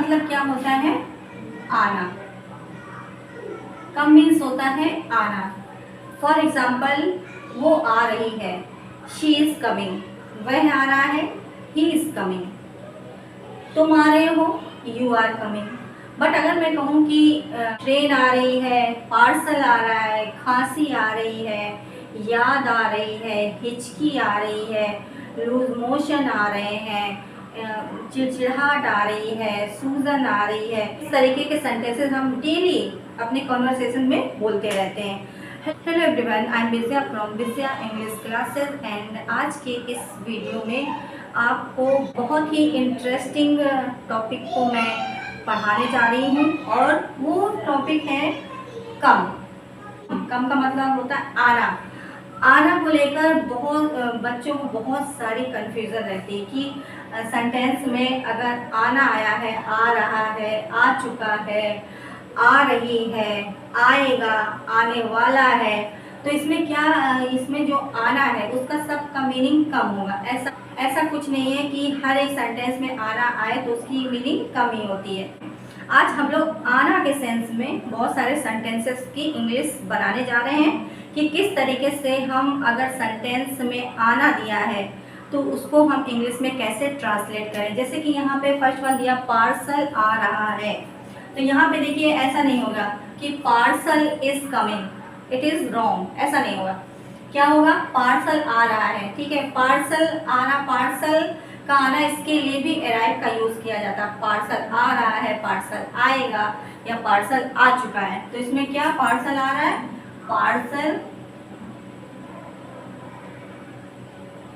मतलब क्या होता है? आना। कम मीन्स होता है आना। फॉर एग्जाम्पल, वो आ रही है, शी इज कमिंग। वह आ रहा है, ही इज कमिंग। तुम आ रहे हो, यू आर कमिंग। बट अगर मैं कहूँ कि ट्रेन आ रही है, पार्सल आ रहा है, खांसी आ रही है, याद आ रही है, हिचकी आ रही है, लूज मोशन आ रहे हैं, चिड़चिड़ाहट आ रही है, सूजन आ रही है, इस तरीके के सेंटेंसेस हम डेली अपने कॉन्वर्सेशन में बोलते रहते हैं। Hello everyone, I am Vijaya from Vijaya English classes and आज के इस वीडियो में आपको बहुत ही इंटरेस्टिंग टॉपिक को मैं पढ़ाने जा रही हूँ और वो टॉपिक है कम। कम का मतलब होता है आना। आना को लेकर बहुत बच्चों को बहुत सारी कन्फ्यूज़न रहती है कि सेंटेंस में अगर आना आया है, आ रहा है, आ चुका है, आ रही है, आएगा, आने वाला है, तो इसमें क्या इसमें जो आना है उसका सबका मीनिंग कम होगा। ऐसा कुछ नहीं है कि हर एक सेंटेंस में आना आए तो उसकी मीनिंग कम ही होती है। आज हम लोग आना के सेंस में बहुत सारे सेंटेंसेस की इंग्लिश बनाने जा रहे हैं कि किस तरीके से हम अगर सेंटेंस में आना दिया है तो उसको हम इंग्लिश में कैसे ट्रांसलेट करें। जैसे कि यहाँ पे फर्स्ट वन दिया पार्सल आ रहा है, तो यहाँ पे देखिए ऐसा नहीं होगा कि parcel is coming, it is wrong, ऐसा नहीं होगा। क्या होगा? पार्सल आ रहा है, ठीक है। पार्सल आना, पार्सल का आना, इसके लिए भी अराइव का यूज किया जाता है। पार्सल आ रहा है, पार्सल आएगा या पार्सल आ चुका है। तो इसमें क्या पार्सल आ रहा है?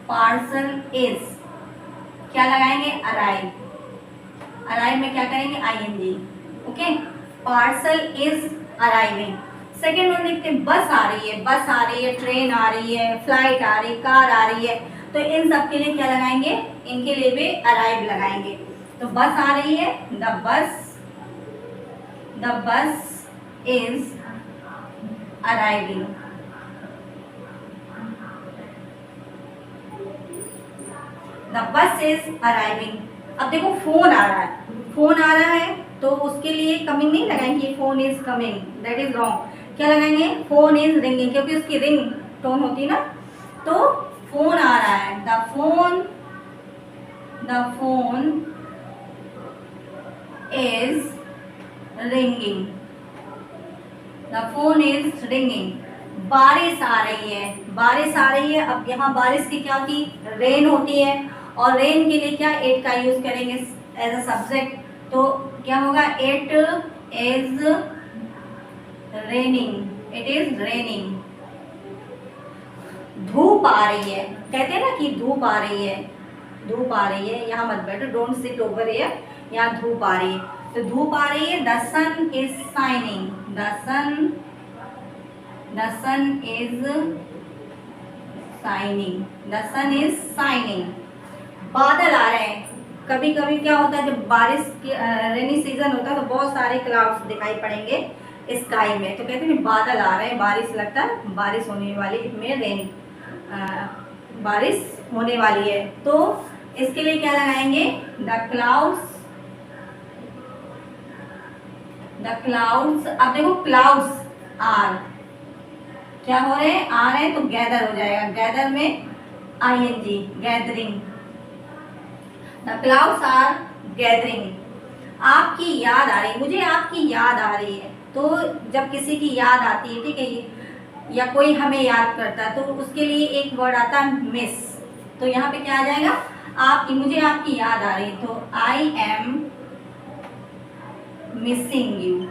पार्सल इज, क्या लगाएंगे? अराइव। अराइव में क्या करेंगे? I N G. Okay, parcel is arriving. Second one देखते हैं, बस आ रही है, बस आ रही है, ट्रेन आ रही है, फ्लाइट आ रही, कार आ रही है, तो इन सब के लिए क्या लगाएंगे? इनके लिए भी अराइव लगाएंगे। तो बस आ रही है, the bus is arriving. The bus is arriving. अब देखो फोन आ रहा है, फोन आ रहा है तो उसके लिए कमिंग नहीं लगाएंगे, phone is coming, that is wrong. क्या लगाएंगे? फोन इज रिंगिंग, क्योंकि उसकी रिंग टोन होती है ना। तो फोन आ रहा है, the phone is ringing, the phone is ringing. बारिश आ रही है, बारिश आ रही है। अब यहाँ बारिश की क्या होती? रेन होती है, और रेन के लिए क्या इट का यूज करेंगे एज अ सब्जेक्ट। तो क्या होगा? It is raining, it is raining. धूप आ रही है, कहते हैं ना कि धूप आ रही है, धूप आ रही है। यहाँ मत बैठो, डोंट सिट ओवर हियर। यहाँ धूप आ रही है, तो धूप आ रही है। The sun is shining, the sun is shining, the sun is shining. बादल आ रहे हैं। कभी कभी क्या होता है, जब बारिश की रेनी सीजन होता है तो बहुत सारे क्लाउड्स दिखाई पड़ेंगे स्काई में, तो कहते हैं बादल आ रहे हैं, बारिश लगता है, बारिश होने वाली में, रेन बारिश होने वाली है। तो इसके लिए क्या लगाएंगे? The clouds. अब देखो क्लाउड्स आर, क्या हो रहे हैं? आ रहे हैं, तो गैदर हो जाएगा, गैदर में I N G, gathering. The clouds are gathering. आपकी याद आ रही है, मुझे आपकी याद आ रही है। तो जब किसी की याद आती है, ठीक है, या कोई हमें याद करता है, तो उसके लिए एक वर्ड आता है मिस। तो यहाँ पे क्या आ जाएगा? आपकी, मुझे आपकी याद आ रही है, तो I am missing you,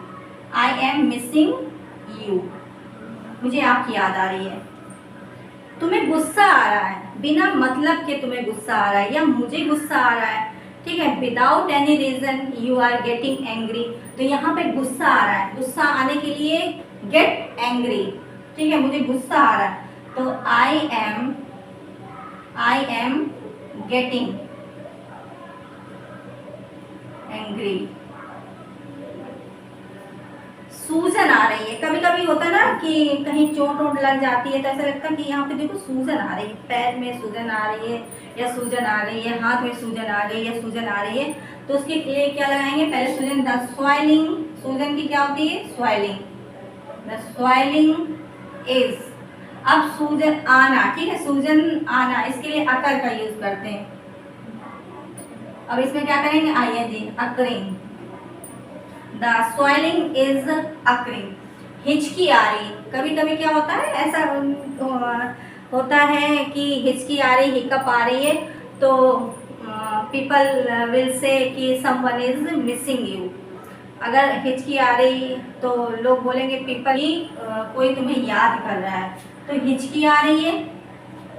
I am missing you, मुझे आपकी याद आ रही है। तुम्हें गुस्सा आ रहा है, बिना मतलब के तुम्हें गुस्सा आ रहा है, या मुझे गुस्सा आ रहा है, ठीक है, without any reason you are getting angry. तो यहाँ पे गुस्सा आ रहा है, गुस्सा आने के लिए गेट एंग्री, ठीक है, मुझे गुस्सा आ रहा है, तो आई एम गेटिंग एंग्री। सूजन आ रही है। कभी कभी होता है ना कि कहीं चोट वोट लग जाती है तो ऐसा लगता है कि यहाँ पे देखो सूजन आ रही है, पैर में सूजन आ रही है, या सूजन आ रही है, हाथ में सूजन आ रही है, या सूजन आ रही है, तो उसके लिए क्या लगाएंगे, पहले सूजन, द स्वेलिंग, सूजन की क्या होती है, स्वेलिंग, द स्वेलिंग इज। अब सूजन आना, ठीक है, सूजन आना, इसके लिए अकर का यूज करते हैं। अब इसमें क्या करेंगे, I N G, occurring, the swelling is occurring. हिचकी आ रही, कभी कभी क्या होता है, ऐसा होता है कि हिचकी आ रही, हिकअप आ रही है, तो पीपल विल से कि समवन इज मिसिंग यू। अगर हिचकी आ रही तो लोग बोलेंगे पीपल ही कोई तुम्हें याद कर रहा है। तो हिचकी आ रही है,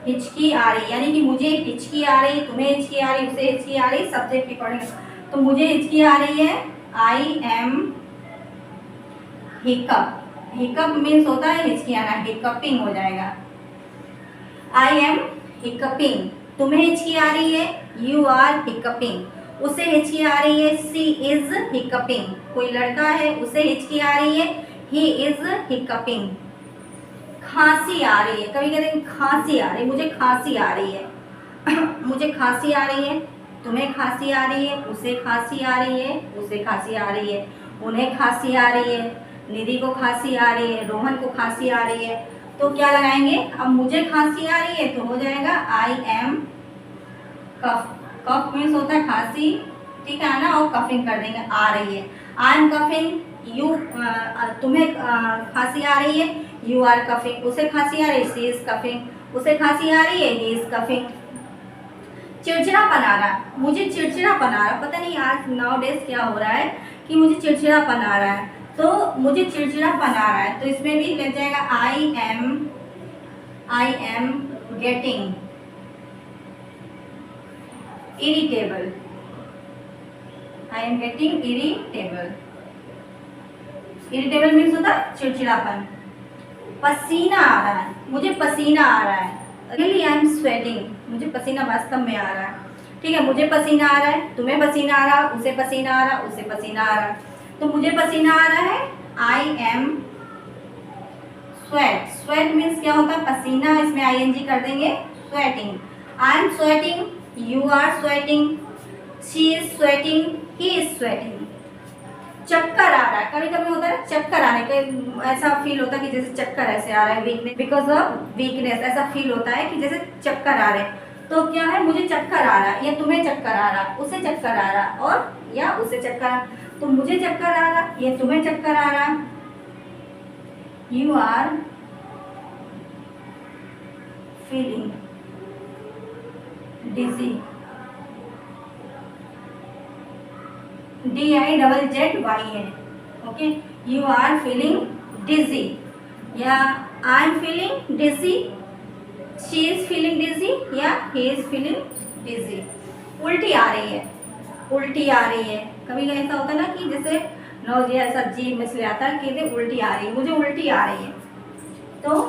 हिचकी आ रही यानी कि मुझे हिचकी आ रही, तुम्हें हिचकी आ रही, उसे हिचकी आ रही, सब्जेक्ट के अकॉर्डिंग। तो मुझे हिचकी आ रही है, I M hiccup. Hiccup means होता है हिचकी आना, हिकअपिंग हो जाएगा, आई एम हिकअपिंग। तुम्हें हिचकी आ रही है, यू आर हिकअपिंग। उसे हिचकी आ रही है, सी इज हिकअपिंग। कोई लड़का है, उसे हिचकी आ रही है, ही इज हिकअपिंग। खांसी आ रही है, कभी कहते हैं खांसी आ रही, मुझे खांसी आ रही है मुझे खांसी आ रही है, तुम्हें खांसी आ रही है, उसे खांसी आ रही है, उसे खांसी आ रही है, उन्हें खांसी आ रही है, निधि को खांसी आ रही है, रोहन को खांसी आ रही है। तो क्या लगाएंगे, अब मुझे खांसी आ रही है तो हो जाएगा I am cough. Cough means होता है खांसी, ठीक है ना, और कफिंग कर देंगे, आ रही है, आई एम कफिंग यू। तुम्हें खांसी आ रही है, यू आर कफिंग। उसे खांसी आ रही है, सी इज कफिंग। उसे खांसी आ रही है, ही इज कफिंग। चिड़चिड़ापन आ रहा, मुझे चिड़चिड़ापन आ रहा, पता नहीं आज नाउ डेज क्या हो रहा है कि मुझे चिड़चिड़ापन आ रहा है। तो मुझे चिड़चिड़ापन आ रहा है, तो इसमें भी लग जाएगा I am getting irritable, I am getting irritable. Irritable means होता है चिड़चिड़ापन। पसीना आ रहा है, मुझे पसीना आ रहा है, रियली आई एम स्वेटिंग, मुझे पसीना वास्तव में आ रहा है, ठीक है, मुझे पसीना आ रहा है, तुम्हें पसीना आ रहा, उसे पसीना आ रहा, उसे पसीना आ रहा। तो मुझे पसीना आ रहा है, I am sweat. Sweat means क्या होता है, पसीना, इसमें आईएनजी कर देंगे, sweating. I am sweating, you are sweating, she is sweating, he is sweating. चक्कर आ रहा है, कभी कभी होता है चक्कर आने का, ऐसा फील होता है कि जैसे चक्कर ऐसे आ रहा है, वीकनेस, बिकॉज ऑफ वीकनेस, ऐसा फील होता है कि जैसे चक्कर आ रहे हैं। तो क्या है, मुझे चक्कर आ रहा है, या तुम्हें चक्कर आ रहा, उसे चक्कर आ रहा, और या उसे चक्कर आ। तो मुझे चक्कर आ रहा, या तुम्हें चक्कर आ रहा, you are feeling dizzy, DIZZY, okay, you are feeling dizzy, या I am feeling dizzy, she is feeling dizzy, या ही इज फीलिंग डिजी। उल्टी आ रही है, उल्टी आ रही है, कभी कभी ऐसा होता है ना कि जैसे नौजिया ऐसा जीभ में से आता है कि उल्टी आ रही है, मुझे उल्टी आ रही है। तो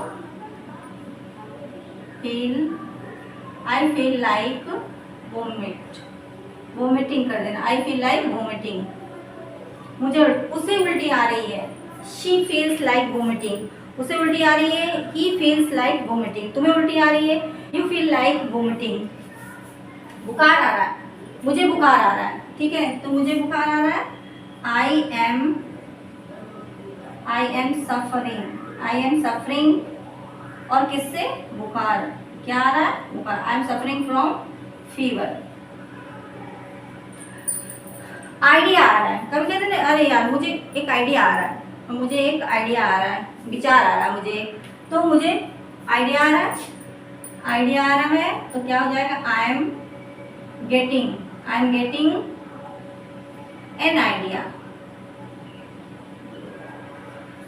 feel, I feel like vomit, vomiting कर देना, आई फील लाइक वोमिटिंग। मुझे, उसे उल्टी आ रही है, शी फील्स लाइक वोमिटिंग, उसे उल्टी आ रही है, ही फील्स लाइक वोमिटिंग। तुम्हें उल्टी आ रही है, यू फील लाइक वोमिटिंग। बुखार आ रहा है, मुझे बुखार आ रहा है, ठीक है, तो मुझे बुखार आ रहा है, आई एम सफरिंग, और किससे, बुखार, क्या आ रहा है, बुखार, I am suffering from fever. Idea आ रहा है, कभी कहते हैं अरे यार मुझे एक आइडिया आ रहा है, मुझे एक आइडिया आ रहा है, विचार आ रहा है मुझे, तो मुझे आइडिया आ रहा है, आइडिया आ रहा है, तो क्या हो जाएगा, I am getting an idea.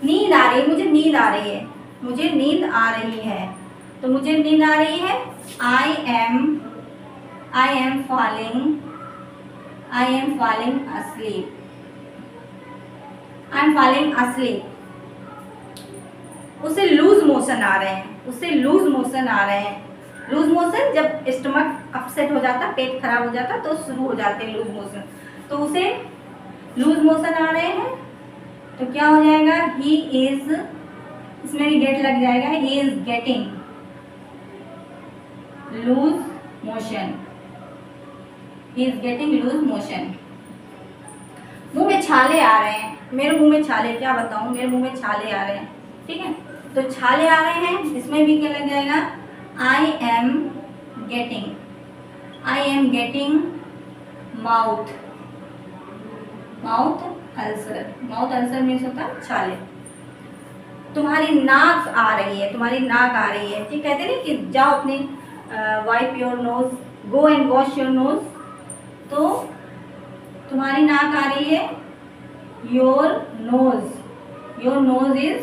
नींद आ रही है, मुझे नींद आ रही है, मुझे नींद आ रही है, तो मुझे नींद आ रही है, I M falling asleep, I am falling asleep। उसे लूज मोशन आ रहे हैं, उसे लूज मोशन आ रहे हैं। लूज मोशन जब स्टमक अपसेट हो जाता, पेट खराब हो जाता, तो शुरू हो जाते हैं लूज मोशन, तो उसे लूज मोशन आ रहे हैं, तो क्या हो जाएगा, ही इज, इसमें भी गेट लग जाएगा, he is getting loose motion, he is getting loose motion। छाले आ रहे हैं, मेरे मुंह में छाले, क्या बताऊं, मेरे मुंह में छाले आ रहे हैं, ठीक है। तो छाले आ रहे हैं, इसमें भी क्या लग जाएगा, I am getting mouth ulcer. Mouth ulcer means होता है छाले। तुम्हारी नाक आ रही है, ठीक, कहते नहीं कि जाओ अपनी wipe your nose, go and wash your nose. तो तुम्हारी नाक आ रही है, your nose is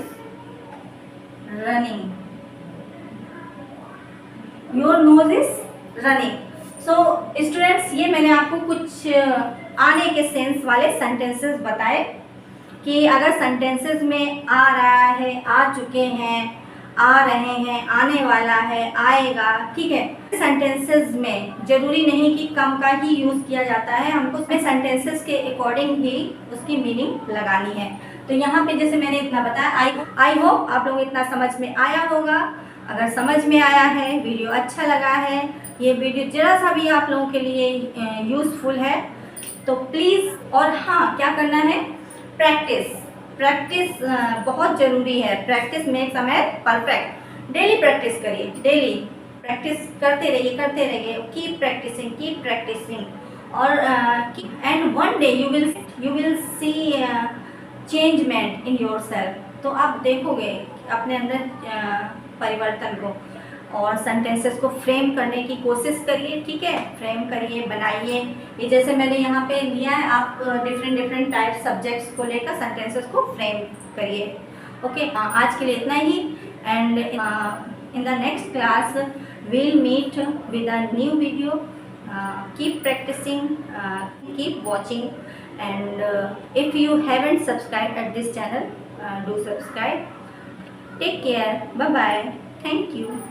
running. So students, ये मैंने आपको कुछ आने के सेंस वाले सेंटेंसेस बताए कि अगर सेंटेंसेस में आ रहा है, आ चुके हैं, आ रहे हैं, आने वाला है, आएगा, ठीक है। सेंटेंसेस में जरूरी नहीं कि कम का ही यूज़ किया जाता है, हमको सेंटेंसेस के अकॉर्डिंग ही उसकी मीनिंग लगानी है। तो यहाँ पे जैसे मैंने इतना बताया, आई होप आप लोगों को इतना समझ में आया होगा। अगर समझ में आया है, वीडियो अच्छा लगा है, ये वीडियो जरा सा भी आप लोगों के लिए यूज़फुल है, तो प्लीज़, और हाँ, क्या करना है, प्रैक्टिस बहुत ज़रूरी है। Practice makes a man perfect. Daily practice करिए, डेली प्रैक्टिस करते रहिए, कीप प्रैक्टिसिंग, और and one day you will see changement in yourself. तो आप देखोगे अपने अंदर परिवर्तन को। और सेंटेंसेस को फ्रेम करने की कोशिश करिए, ठीक है, फ्रेम करिए, बनाइए। ये जैसे मैंने यहाँ पे लिया है, आप डिफरेंट टाइप सब्जेक्ट्स को लेकर सेंटेंसेस को फ्रेम करिए। ओके, आज के लिए इतना ही, and in the next class we'll meet with a new video. Keep practicing, keep watching, and if you haven't subscribed at this channel, do subscribe. Take care, bye bye, thank you.